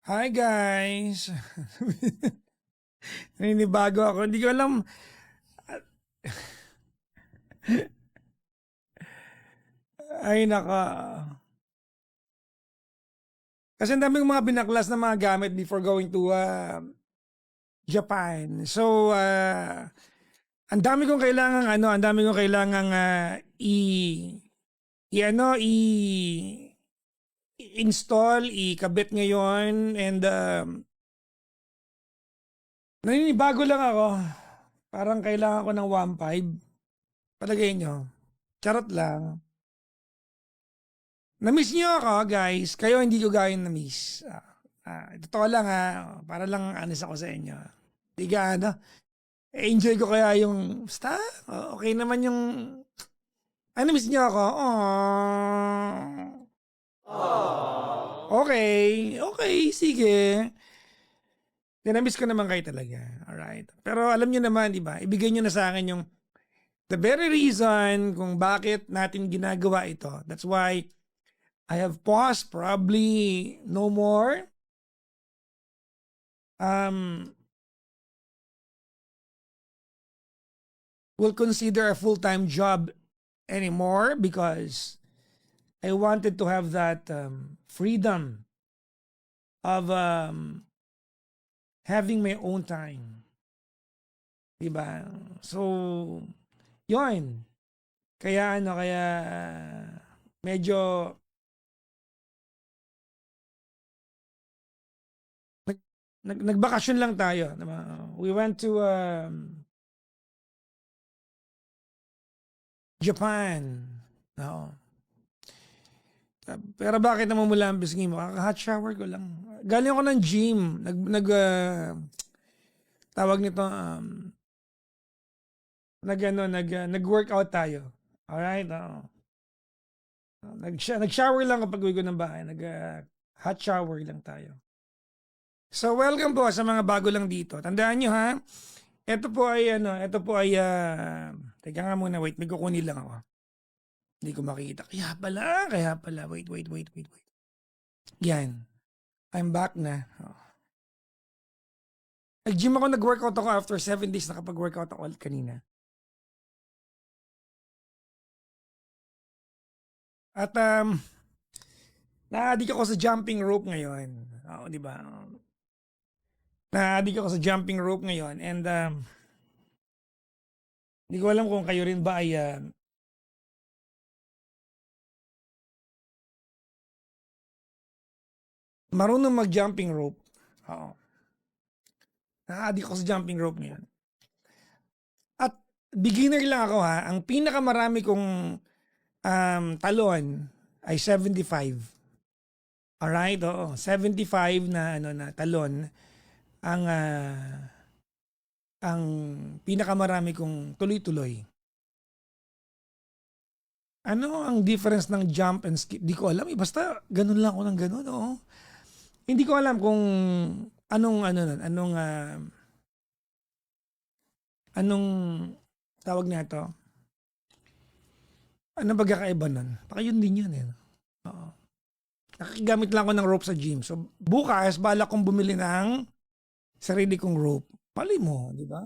Hi guys! Naninibago ako. Hindi ko alam. Ay naka. Kasi ang dami kong mga binaklas na mga gamit before going to Japan. So, ang dami kong kailangan ang dami kong kailangan i-install, ikabit ngayon and naninibago lang ako. Parang kailangan ko ng 1.5. Palagay nyo. Charot lang. Na-miss niyo ako, guys. Kayo hindi ko gaya na-miss. Totoo lang ha. Para lang honest ako sa inyo. Hindi ka ano. Enjoy ko kaya yung, basta, okay naman yung, na-miss niyo ako. Okay. Okay, sige. Na-miss ko naman kayo talaga. Alright. Pero alam niyo naman, di ba? Ibigay niyo na sa akin yung the very reason kung bakit natin ginagawa ito. That's why I have paused, probably no more. Will consider a full-time job anymore because I wanted to have that freedom of having my own time. Diba? So, yun. Kaya medyo nagbakasyon lang tayo. Diba? We went to Japan. Oo. Pero bakit namumula ang bisngi mo? Hot shower ko lang. Galing ako ng gym. Tawag nito, nag-workout tayo. Alright? Oo. Nag-shower lang kapag uwi ko ng bahay. Hot shower lang tayo. So welcome po sa mga bago lang dito. Tandaan nyo ha. Ito po ay teka nga muna, wait, may kukunin lang ako. Hindi ko makita. Kaya pala, wait. Yan. I'm back na. Oh. Nag-gym ako, nag-workout ako after 7 days, nakapag-workout ako ulit kanina. At na-addict ako sa jumping rope ngayon. Oo, di ba? Na-addict ako sa jumping rope ngayon and hindi ko alam kung kayo rin ba ay marunong mag-jumping rope. Oo. Na-addict ako sa jumping rope ngayon. At beginner lang ako ha. Ang pinakamarami kong talon ay 75. Alright, oo. 75 na talon ang pinakamarami kong tuloy-tuloy. Ano ang difference ng jump and skip? Di ko alam. Basta ganun lang ako ng ganun. Oo. Hindi ko alam kung anong tawag na ito. Ano ba kakaiba nun? Baka yun din yun eh. Oo. Nakagamit lang ako ng rope sa gym. So bukas, balak kong bumili ng sarili kong rope. Pali mo, di ba?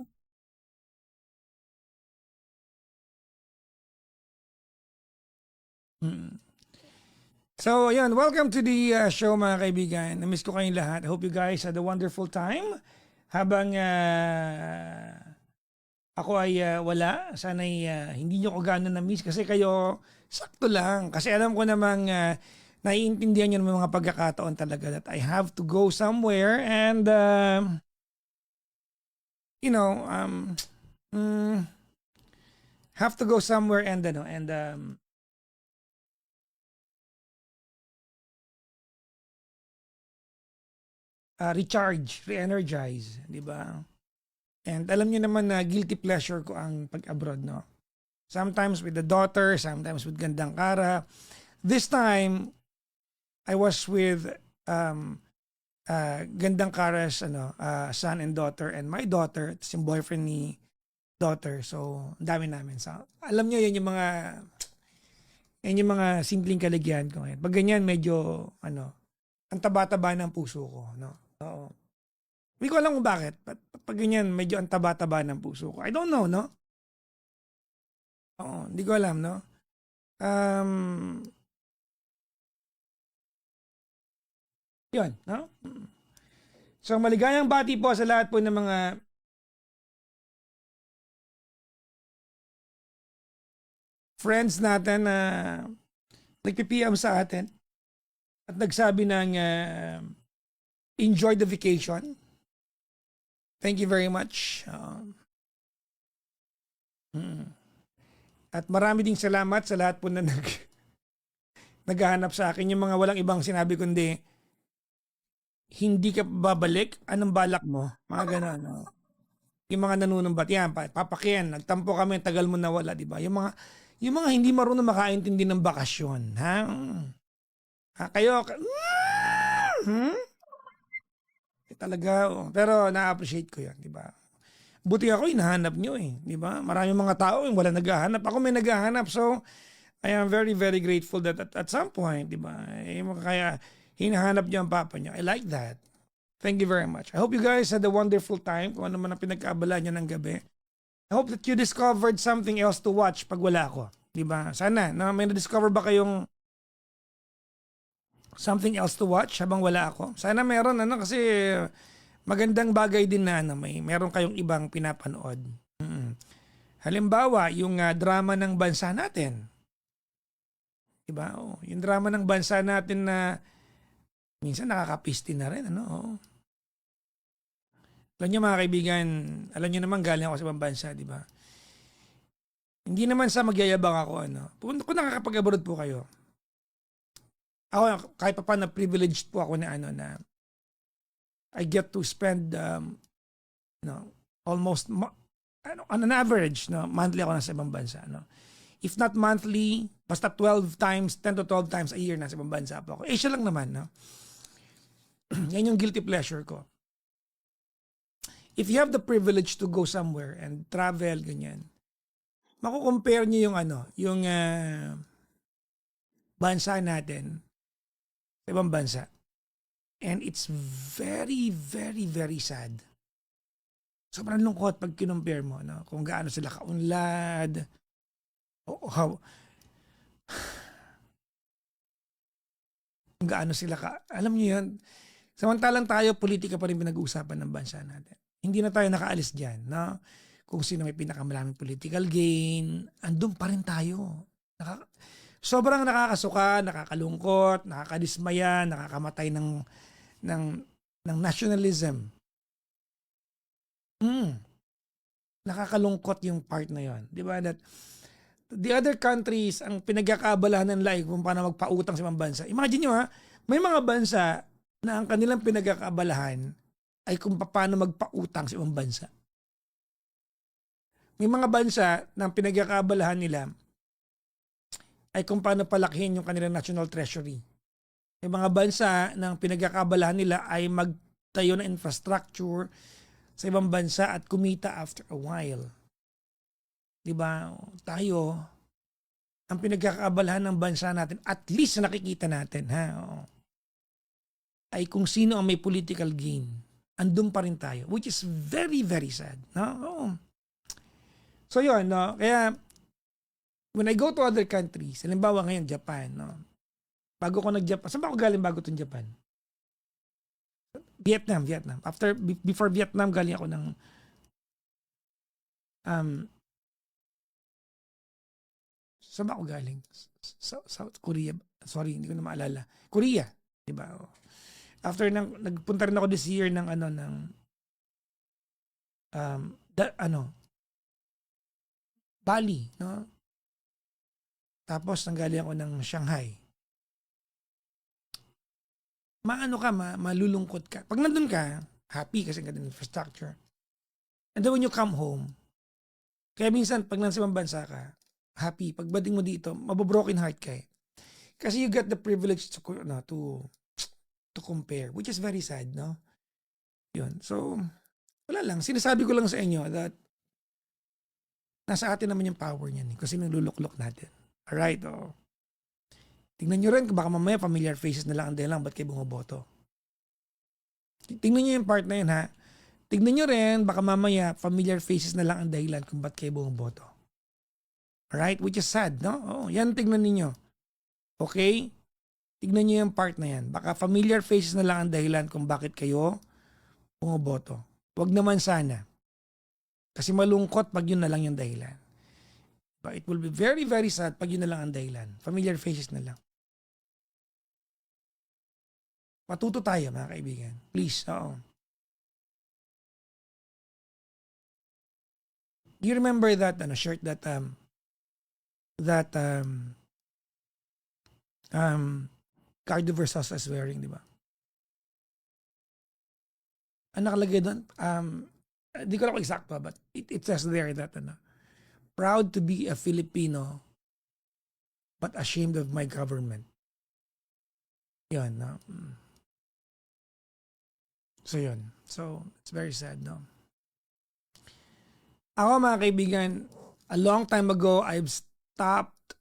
So, ayan. Welcome to the show mga kaibigan. Namiss ko kayong lahat. I hope you guys had a wonderful time. Habang ako ay wala. Sana'y hindi nyo ko gano'n na-miss. Kasi kayo, sakto lang. Kasi alam ko namang naiintindihan nyo ng mga pagkakataon talaga that I have to go somewhere and you know, have to go somewhere and recharge, re-energize, di ba? And alam niyo naman na guilty pleasure ko ang pag-abroad, no? Sometimes with the daughter, sometimes with Gandang Kara. This time, I was with Gandang Kara's son and daughter and my daughter, it's yung boyfriend ni daughter. So, ang dami namin. So, alam niyo yan yung mga simpleng kaligyan ko ngayon. Pag ganyan, medyo, ang taba-taba ng puso ko, no? Oo. Hindi ko alam kung bakit. Pag ganyan, medyo ang taba-taba ng puso ko. I don't know, no? Oo, hindi ko alam, no? Um, Yun, no? So, maligayang bati po sa lahat po ng mga friends natin na nagpi-PM sa atin at nagsabi ng enjoy the vacation. Thank you very much. At marami ding salamat sa lahat po na naghahanap sa akin. Yung mga walang ibang sinabi kundi, hindi ka babalik, anong balak mo? Mga gano'n. No? Yung mga nanunumbat, yan, papakian, nagtampo kami, tagal mo nawala, di ba? Yung mga hindi marunong makaintindi ng bakasyon, ha? Kayo, talaga, oh. Pero na-appreciate ko yan, di ba? Buti ako, hinahanap nyo eh, di ba? Maraming mga tao yung wala naghahanap. Ako may naghahanap, so I am very, very grateful that at some point, di ba? Kaya hinahanap nyo ang papa nyo. I like that. Thank you very much. I hope you guys had a wonderful time kung ano man ang pinagkaabala nyo ng gabi. I hope that you discovered something else to watch pag wala ako. Di ba? Sana, na may na-discover ba kayong something else to watch habang wala ako? Sana meron, ano, kasi magandang bagay din na ano, meron kayong ibang pinapanood. Halimbawa, yung drama ng bansa natin. Diba? Oh, yung drama ng bansa natin na minsan nakakapisti na rin. Ano? Oh. Alam nyo mga kaibigan, alam nyo naman galing ako sa ibang bansa, di ba? Hindi naman sa magyayabang ako. Ano? Kung nakakapag-abroad po kayo, ako kahit pa paano privileged po ako na ano na I get to spend almost on an average monthly ako nasa ibang bansa if not monthly basta 10 to 12 times a year nasa ibang bansa po ako. Asia lang naman yan yung guilty pleasure ko. If you have the privilege to go somewhere and travel ganyan, mako-compare niyo yung bansa natin sa ibang bansa. And it's very, very, very sad. Sobrang lungkot pag kinumpare mo, no? Kung gaano sila kaunlad, kung gaano sila alam niyo yun, samantalang tayo, politika pa rin pinag-uusapan ng bansa natin. Hindi na tayo nakaalis dyan, no? Kung sino may pinakamaraming political gain, andun pa rin tayo. Sobrang nakakasuka, nakakalungkot, nakakadismaya, nakakamatay ng nationalism. Nakakalungkot yung part na yon, di ba? That the other countries ang pinagkakaabalahan ng laig kung paano magpautang sa ibang bansa. Imagine nyo may mga bansa na ang kanilang pinagkakaabalahan ay kung paano magpautang sa ibang bansa. May mga bansa na ang pinagkakaabalahan nila ay kung paano palakihin yung kanilang national treasury. May mga bansa na ang pinagkakaabalahan nila ay magtayo ng infrastructure sa ibang bansa at kumita after a while. Diba? Tayo, ang pinagkakaabalahan ng bansa natin, at least na nakikita natin, ay kung sino ang may political gain. Andun pa rin tayo, which is very, very sad. No? So yun, kaya when I go to other countries, halimbawa ngayon Japan, bago ko nag-Japan, saan ba ako galing bago itong Japan? Vietnam. Before Vietnam, galing ako ng saan ba ako galing? South Korea. Sorry, hindi ko na maalala. Korea, di ba? After nagpunta rin ako this year ng Bali, no? Tapos nanggaling ako ng Shanghai. Malulungkot ka. Pag nandun ka, happy kasi ganda ng infrastructure. And then when you come home, kaya minsan pag nasa ibang bansa ka, happy. Pag bading mo dito, mabobroken heart ka eh. Kasi you get the privilege to compare, which is very sad, no? Yun. So, wala lang. Sinasabi ko lang sa inyo that nasa atin naman yung power niyan kasi niluluklok natin. Alright, Tingnan nyo rin, baka mamaya familiar faces na lang ang dahilan ba't kayo bumoboto. Tingnan nyo yung part na yun ha. Tingnan nyo rin, baka mamaya familiar faces na lang ang dahilan kung ba't kayo bumoboto. Alright? Which is sad, no? Oh, yan tingnan ninyo. Okay? Tignan nyo yung part na yan. Baka familiar faces na lang ang dahilan kung bakit kayo bumoboto. Huwag naman sana. Kasi malungkot pag yun na lang yung dahilan. But it will be very, very sad pag yun na lang ang dahilan. Familiar faces na lang. Matuto tayo mga kaibigan. Please, oo. Do you remember that shirt that Cardo Versosa is wearing, di ba? Ang nakalagay doon, di ko lang eksakto, but it says there that, proud to be a Filipino, but ashamed of my government. Yun, no? So, yun. So, it's very sad, no? Ako, mga kaibigan, a long time ago, I've stopped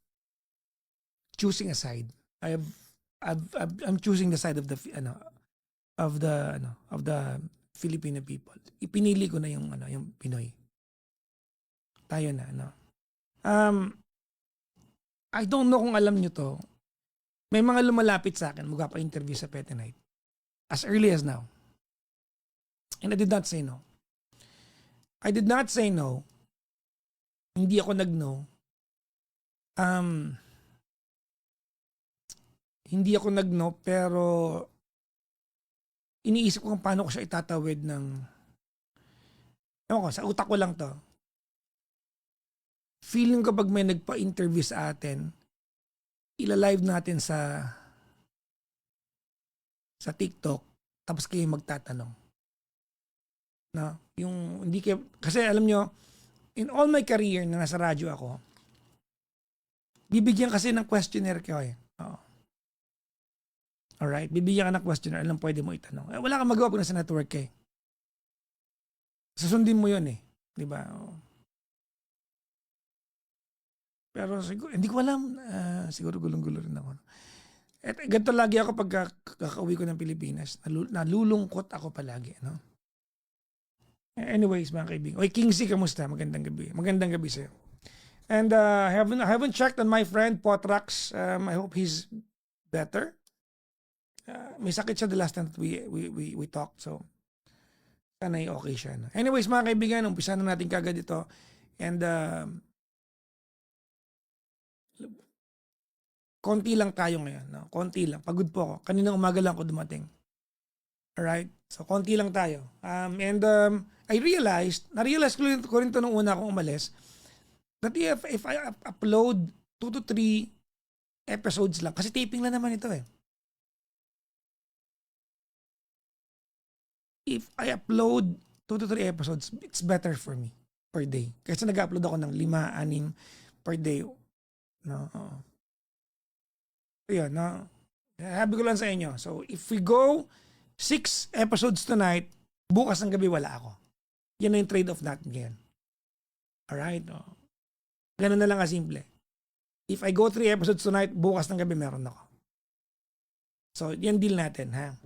choosing a side. I'm choosing the side of the Filipino people. Ipinili ko na yung yung Pinoy. Tayo na I don't know kung alam nyo to. May mga lumalapit sa akin magpapa-interview sa Pete Night as early as now. And I did not say no. I did not say no. Hindi ako nag-no. Hindi ako nag-no, pero iniisip ko kung paano ko siya itatawid ng, ewan ko, sa utak ko lang to. Feeling ko pag may nagpa-interview sa atin, ila-live natin sa TikTok, tapos kayo magtatanong. No? Yung, hindi kayo, kasi alam nyo, in all my career na nasa radyo ako, bibigyan kasi ng questionnaire kayo eh. Oo. Alright? Bibigyan ka ng questionnaire, alam pwede mo itanong. Wala kang magawa pag nasa network eh. Susundin mo yun eh. Di ba? Pero siguro, hindi ko alam. Siguro gulong-gulo rin ako. At ganito lagi ako pag kakauwi ko ng Pilipinas. Nalulungkot ako palagi. No? Anyways, mga kaibigan. Oy, Kingsley, kamusta? Magandang gabi. Magandang gabi sa'yo. And I haven't checked on my friend, Potrax. I hope he's better. May sakit siya the last time that we talked. So, sana okay siya. No? Anyways, mga kaibigan, umpisa na natin kagad ito. And konti lang tayo ngayon. No? Konti lang. Pagod po ako. Kaninang umaga lang ako dumating. Alright? So, konti lang tayo. Na-realize ko rin ito nung una akong umalis, that if I upload 2 to 3 episodes lang, kasi taping lang naman ito eh. If I upload 2 to 3 episodes, it's better for me per day. Kasi nag-upload ako ng 5-6 per day. No? Yun, no? Sabi ko lang sa inyo. So, if we go 6 episodes tonight, bukas ng gabi wala ako. Yan na yung trade-off natin ngayon. Alright? No? Ganun na lang kasimple. If I go 3 episodes tonight, bukas ng gabi meron ako. So, yan deal natin, ha?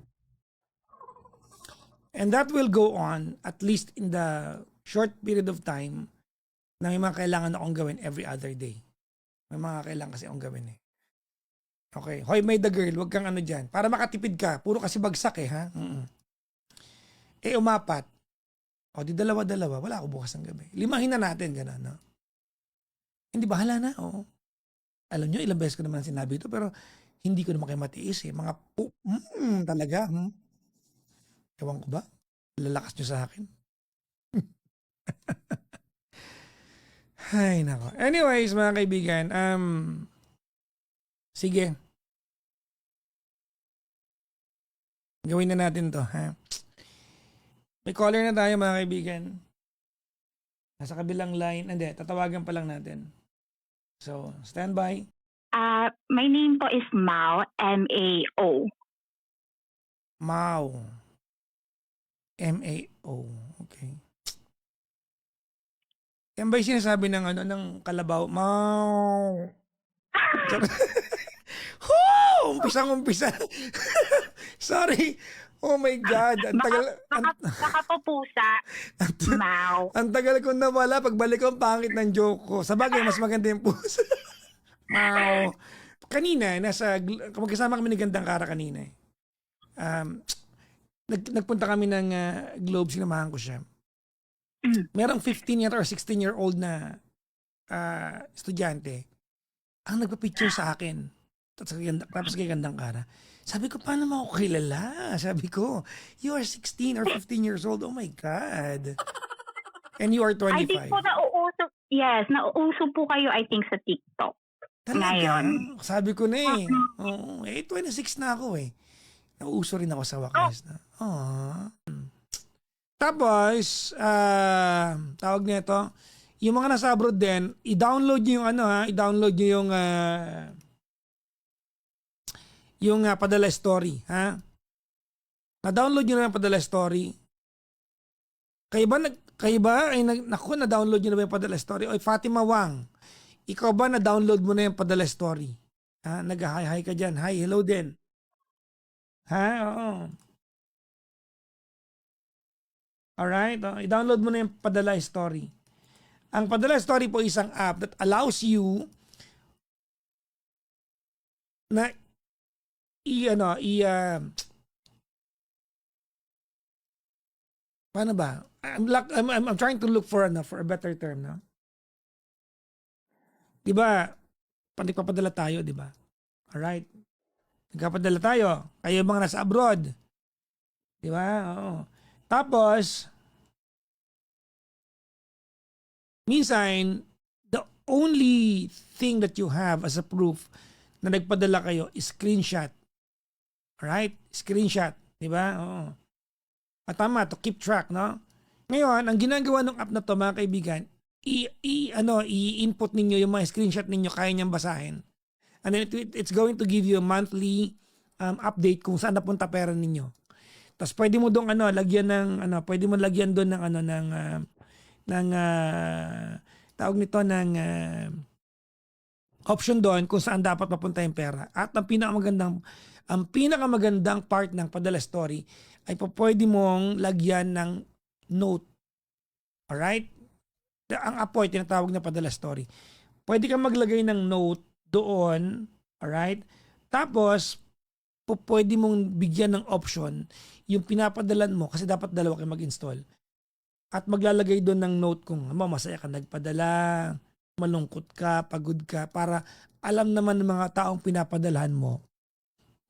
And that will go on at least in the short period of time na may mga kailangan akong gawin every other day. May mga kailangan kasi akong gawin eh. Okay. Hoy, may the girl, wag kang dyan. Para makatipid ka. Puro kasi bagsak eh, ha? Umapat. O, di dalawa-dalawa. Wala ako bukas ng gabi. 5 na natin, gano'n, no? Hindi, bahala na, oo. Alam nyo, ilang beses ko naman sinabi ito, pero hindi ko naman kayo matiis eh. Mga talaga, Ewan ko ba? Lalakas nyo sa akin. Ay, nako. Anyways, mga kaibigan, sige. Gawin na natin to, ha? May caller na tayo, mga kaibigan. Nasa kabilang line. Hindi, tatawagan pa lang natin. So, stand by. My name po is Mao, M-A-O. Mao. M-A-O. Okay. Yan ba yung sinasabi ng kalabaw? Mao. Umpisang-umpisa. Sorry. Oh my God. Ang tagal. Baka po pusa, Mau. Ang tagal kong nawala. Pagbalik ko, ang pangit ng joke ko. Sa bagay, mas maganda yung puso. Wow. Kanina, magkasama kami ni Gandang Kara kanina. Nagpunta kami ng Globe, sinamahan ko siya. Merong 15 year or 16-year-old na estudyante ang nagpa-picture sa akin. Tapos kay Gandang Kara. Sabi ko, paano mo ako kilala? Sabi ko, you are 16 or 15 years old. Oh my God. And you are 25. I think po nauuso, yes, nauuso po kayo I think sa TikTok. Talaga? Ngayon. Sabi ko na eh. Oo, 26 na ako eh. Nauuso rin ako sa wakas na. Tapos, tawag nito, yung mga nasa abroad din, i-download nyo yung i-download nyo yung padala story, ha? Na-download nyo na yung padala story. Kayo ba, na-download nyo na ba yung padala story? Oy, Fatima Wang, ikaw ba na-download mo na yung padala story? Ha? Nag-hi-hi ka dyan. Hi, hello din. Ha? Oo. Alright? I-download mo na yung padala story. Ang padala story po isang app that allows you na paano ba? I'm trying to look for a better term, no? 'Di ba? Nagpapadala tayo, 'di ba? Alright. Nagpapadala tayo. Kayo mga nasa abroad. 'Di ba? Oo. Tapos minsan the only thing that you have as a proof na nagpadala kayo is screenshot. Alright? Screenshot. 'Di ba? Oo. At tama, to keep track, no? Ngayon, ang ginagawa ng app na to, mga kaibigan, i-input ninyo yung mga screenshot ninyo, kaya niyang basahin. And then it's going to give you a monthly update kung saan napunta pera ninyo. Tapos pwede mo doon lagyan ng pwede mo lagyan doon ng tawag nito ng option doon kung saan dapat mapunta yung pera. At ang pinakamagandang part ng padala story ay pwede mong lagyan ng note. Alright? Ang app po ay tinatawag na padala story. Pwede kang maglagay ng note doon. Alright? Tapos, pwede mong bigyan ng option yung pinapadalan mo kasi dapat dalawa kayo mag-install. At maglalagay doon ng note kung masaya ka nagpadala, malungkot ka, pagod ka, para alam naman ng mga taong pinapadalahan mo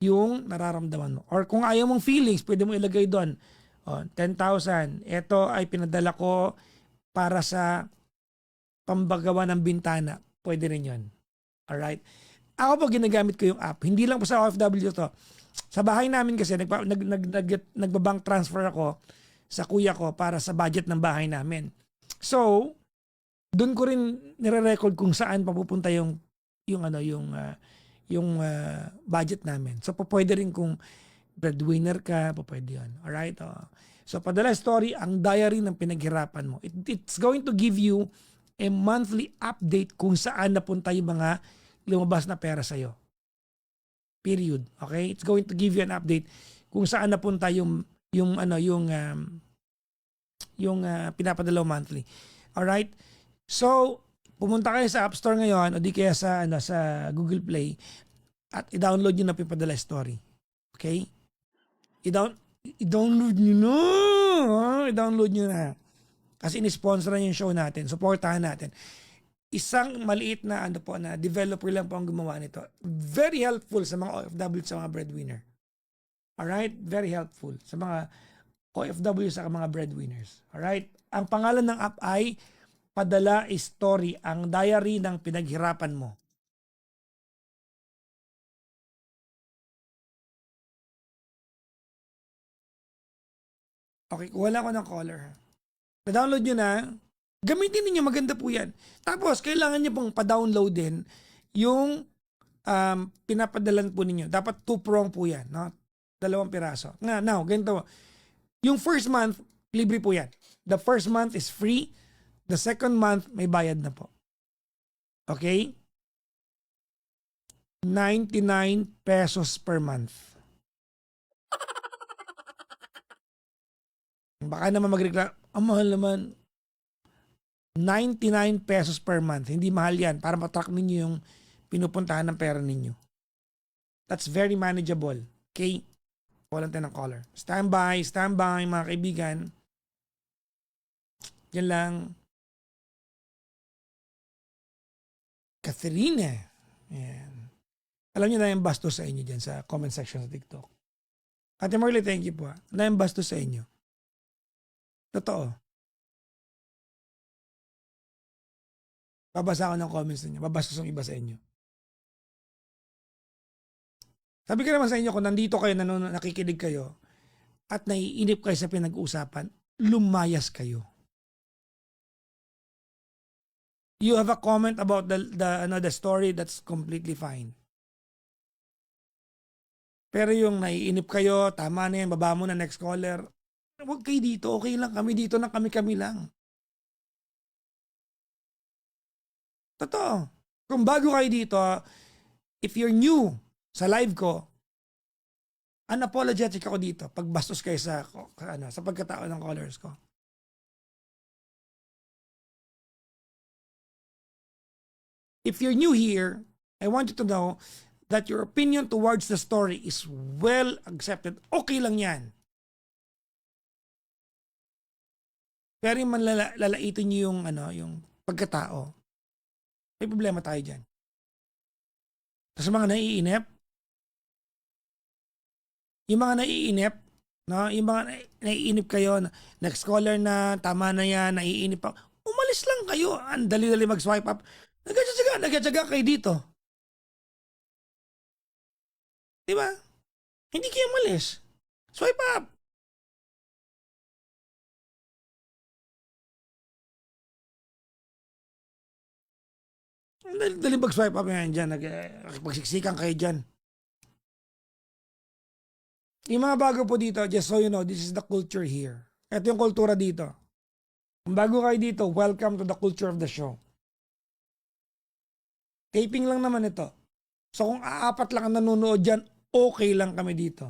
yung nararamdaman mo. Or kung ayaw mong feelings, pwede mo ilagay doon, 10,000. Ito ay pinadala ko para sa pambagawa ng bintana. Pwede rin yun. Alright? Ako po ginagamit ko yung app. Hindi lang po sa OFW to. Sa bahay namin kasi, nagbabank transfer ako sa kuya ko para sa budget ng bahay namin. So, doon ko rin nire-record kung saan papupunta yung budget namin. So, pwede rin kung breadwinner ka, pwede yun. Alright? So, padala story, ang diary ng pinaghirapan mo. It's going to give you a monthly update kung saan napunta yung mga lumabas na pera sa'yo. Period. Okay? It's going to give you an update kung saan napunta yung pinapadala monthly. Alright? So, pumunta kayo sa App Store ngayon o di kaya sa Google Play at i-download nyo na pinpadala story. Okay? I-download nyo na. I-download nyo na. Kasi in-sponsor na yung show natin. Supportahan natin. Isang maliit na na developer lang po ang gumawa nito. Very helpful sa mga OFW at sa mga breadwinner. Alright? Very helpful sa mga OFW sa mga breadwinners. Alright? Ang pangalan ng app ay Padala Story, ang diary ng pinaghirapan mo. Okay, kuha lang ako ng caller. Na-download nyo na. Gamitin niyo, maganda po yan. Tapos, kailangan nyo pong pa-download din yung pinapadalan po ninyo. Dapat 2-prong po yan. No? 2 piraso. Now, ganito. Yung first month, libre po yan. The first month is free. The second month, may bayad na po. Okay? ₱99 per month. Baka naman magreklamo, ang mahal naman. ₱99 per month. Hindi mahal yan para matrack ninyo yung pinupuntahan ng pera ninyo. That's very manageable. Okay? Walang tayo ng caller. Standby mga kaibigan. Yan lang. Catherine. Yan. Alam niyo na yung bastos sa inyo dyan sa comment section sa TikTok. Ate Marley, thank you po. Na yung bastos sa inyo. Totoo. Babasa ako ng comments ninyo. Babastos ang iba sa inyo. Sabi ko naman sa inyo, kung nandito kayo, nakikinig kayo, at naiinip kayo sa pinag-uusapan, lumayas kayo. You have a comment about the story, that's completely fine. Pero yung naiinip kayo, tama na yan, baba mo na next caller. Huwag kayo dito, okay lang kami dito na kami lang. Totoo. Kung bago kayo dito, if you're new sa live ko, unapologetic ako dito pag bastos kayo sa pagkatao ng callers ko. If you're new here, I want you to know that your opinion towards the story is well accepted. Okay lang yan. Pero yung lalaitin nyo yung pagkatao, may problema tayo dyan. Tapos mga naiinip, no? Yung mga naiinip kayo, next caller na, tama na yan, naiinip pa, umalis lang kayo. Ang dali-dali mag-swipe up. Nagkatsaga kayo dito. Diba? Hindi kayo umalis. Swipe up. Dali mag-swipe up yan dyan. Pagsiksikan kayo dyan. Yung mga bago po dito, just so you know, this is the culture here. Ito yung kultura dito. Kung bago kayo dito, welcome to the culture of the show. Taping lang naman ito. So kung aapat lang ang nanonood dyan, okay lang kami dito.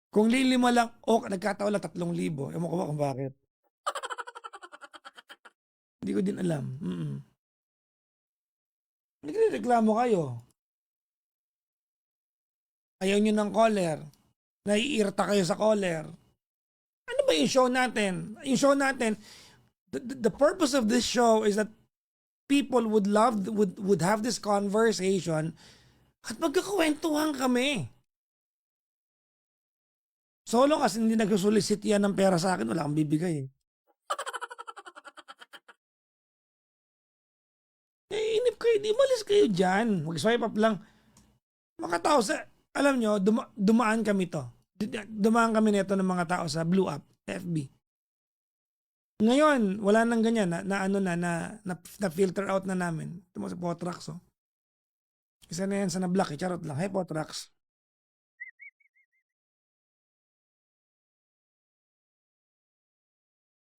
Kung lilima lang, nagkataon lang 3,000. Ewan ko ba kung bakit. Hindi ko din alam. Nagreklamo kayo. Ayaw nyo ng caller. Naiirita kayo sa caller. Ano ba yung show natin? Yung show natin, the purpose of this show is that people would have this conversation at magkakwentuhan kami. Solo kasi hindi nagsusolicit yan ng pera sa akin, wala akong bibigay. Inip kayo, di malis kayo dyan. Mag-swipe up lang. Mga tao alam nyo, dumaan kami to. Dumaan kami nito ng mga tao sa Blue App, FB. Ngayon, wala nang ganyan na filter out na namin. Ito mo sa Potrax, oh. Isa na yan sa na-block, charot lang. Hey, Potrax.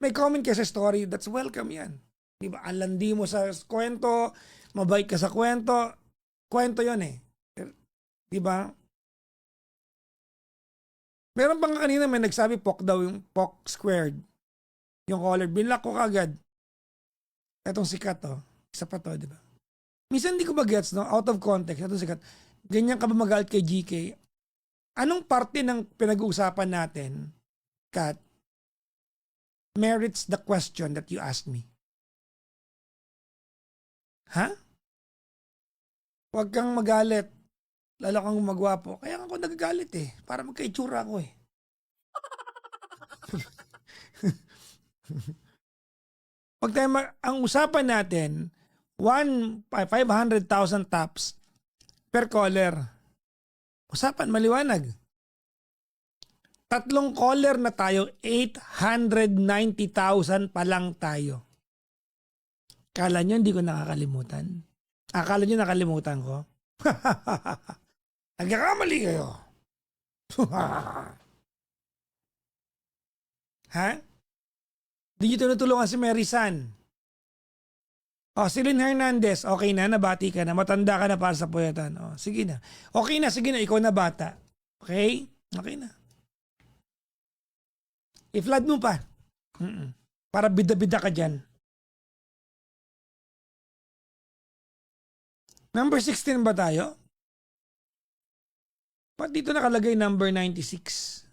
May comment ka sa story, that's welcome yan. Diba? Ang landi mo sa kwento, mabait ka sa kwento. Kwento yon eh. Diba? Meron pang kanina may nagsabi POC daw, yung POC squared. Yung caller, binlock ko kagad. Etong sikat, oh. Isa pa to, diba? Minsan hindi ko ba-gets, no? Out of context, etong sikat. Ganyan ka ba magalit kay GK? Anong parte ng pinag-uusapan natin, Kat, merits the question that you asked me? Ha? Huwag kang magalit. Lalo kang magwapo. Kaya ako nagagalit eh. Para magkaitsura ako eh. Pag tayo ang usapan natin, 500,000 taps per caller. Usapan, maliwanag. 3 caller na tayo, 890,000 pa lang tayo. Akala nyo hindi ko nakakalimutan? Akala nyo nakalimutan ko? Nagkakamali kayo. Ha? Hindi nyo tinutulungan si Mary San. Si Lynn Hernandez, okay na, nabati ka na, matanda ka na para sa puyatan. Sige na. Okay na, sige na, ikaw na bata. Okay? Okay na. I-flood mo pa. Para bida-bida ka dyan. Number 16 ba tayo? Ba't dito nakalagay number 96?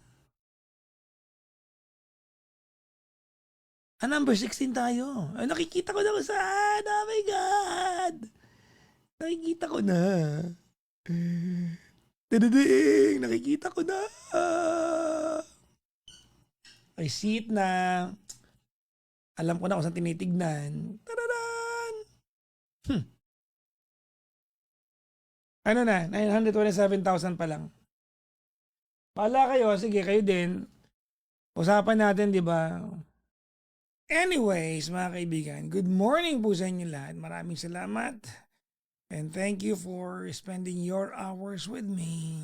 Number 16 tayo. Nakikita ko na kung saan. Oh my God! Nakikita ko na. Tadading! Nakikita ko na. I see it na. Alam ko na kung saan tinitignan. Tadadan! Ano na? 927,000 pa lang. Pala kayo. Sige, kayo din. Usapan natin, di ba? Anyways, mga kaibigan, good morning po sa inyo lahat. Maraming salamat. And thank you for spending your hours with me.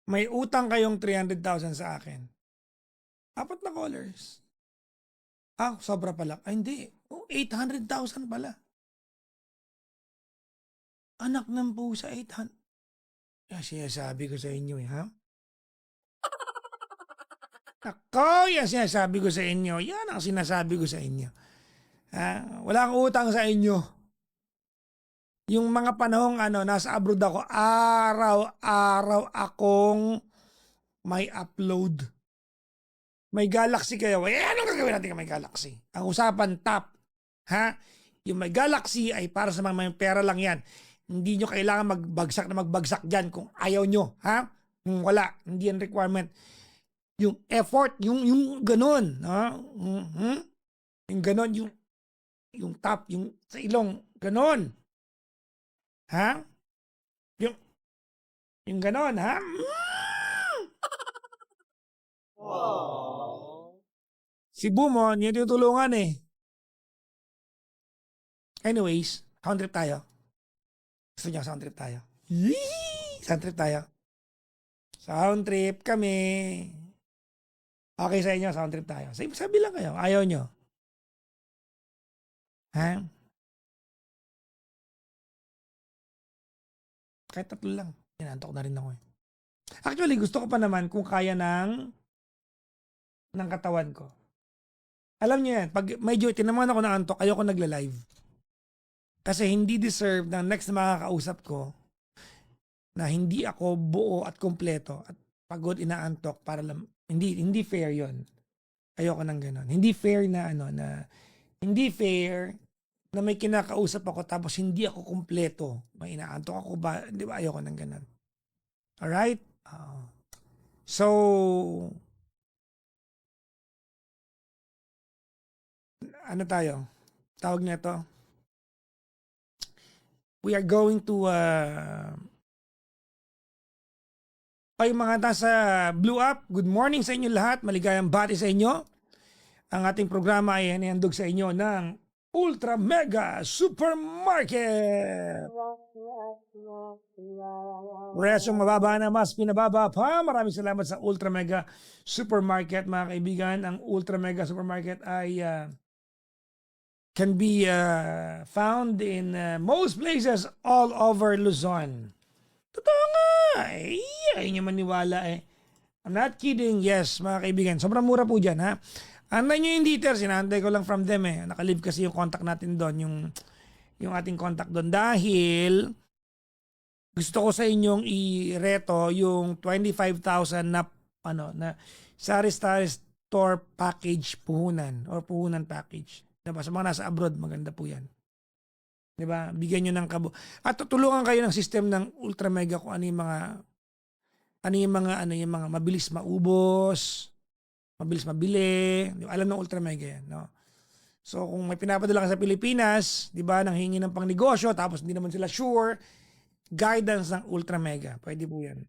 May utang kayong 300,000 sa akin. 4 na callers. Sobra pala. Hindi. 800,000 pala. Anak ng pusa, 800. Yan sinasabi ko sa inyo, ha? Ako, yan sinasabi ko sa inyo. Yan ang sinasabi ko sa inyo. Wala akong utang sa inyo. Yung mga panahong nasa abroad ako, araw-araw akong may upload. May Galaxy kayo. Anong gagawin natin kung may Galaxy? Ang usapan top. Ha? Yung may Galaxy ay para sa mga may pera lang yan. Hindi nyo kailangan magbagsak dyan kung ayaw nyo. Ha? Wala. Hindi yan requirement. Yung effort, yung ganun. Yung ganun, yung top, yung sa ilong, ganun. Ha? Yung ganun, ha? Si Bumo, niya tinutulungan eh. Anyways, sound trip tayo. Gusto niya sound trip tayo? Yee! Sound trip tayo. Sound trip kami. Okay sa inyo, sound trip tayo. Sabi lang kayo, ayaw nyo. Ha? Kahit 3 lang. Inantok na rin ako eh. Actually, gusto ko pa naman kung kaya ng katawan ko. Alam niyo yan, pag medyo tinaman ako ng antok, ayoko nagla-live. Kasi hindi deserve ng next na makakausap ko na hindi ako buo at kompleto at pagod inaantok para lang. Hindi fair yon. Ayoko nang gano'n. Hindi fair na hindi fair na may kinakausap ako tapos hindi ako kumpleto. May inaantok ako ba? Di ba? Ayoko nang gano'n. Alright? So, ano tayo? Tawag niya to? We are going to ay mga nasa Blue Up, good morning sa inyo lahat. Maligayang bati sa inyo. Ang ating programa ay hinihandog sa inyo ng Ultra Mega Supermarket. Presyong mababa na mas pinababa pa. Maraming salamat sa Ultra Mega Supermarket, mga kaibigan. Ang Ultra Mega Supermarket ay can be found in most places all over Luzon. Totoo nga. Ayaw nyo maniwala eh. I'm not kidding. Yes, mga kaibigan. Sobrang mura po dyan, ha? Anday nyo yung details. Sinantay ko lang from them eh. Nakalive kasi yung contact natin doon. Yung ating contact doon. Dahil gusto ko sa inyong i-reto yung 25,000 na sari-sari store package puhunan or puhunan package. Diba? Sa mga nasa abroad, maganda po yan. Diba? Bigyan nyo ng at tutulungan kayo ng system ng Ultra Mega kung ano yung mga mabilis maubos, mabilis mabili. Diba? Alam ng Ultra Mega yan, no? So kung may pinapadala ka sa Pilipinas, diba, nang hingi ng pangnegosyo, tapos hindi naman sila sure, guidance ng Ultra Mega. Pwede po yan.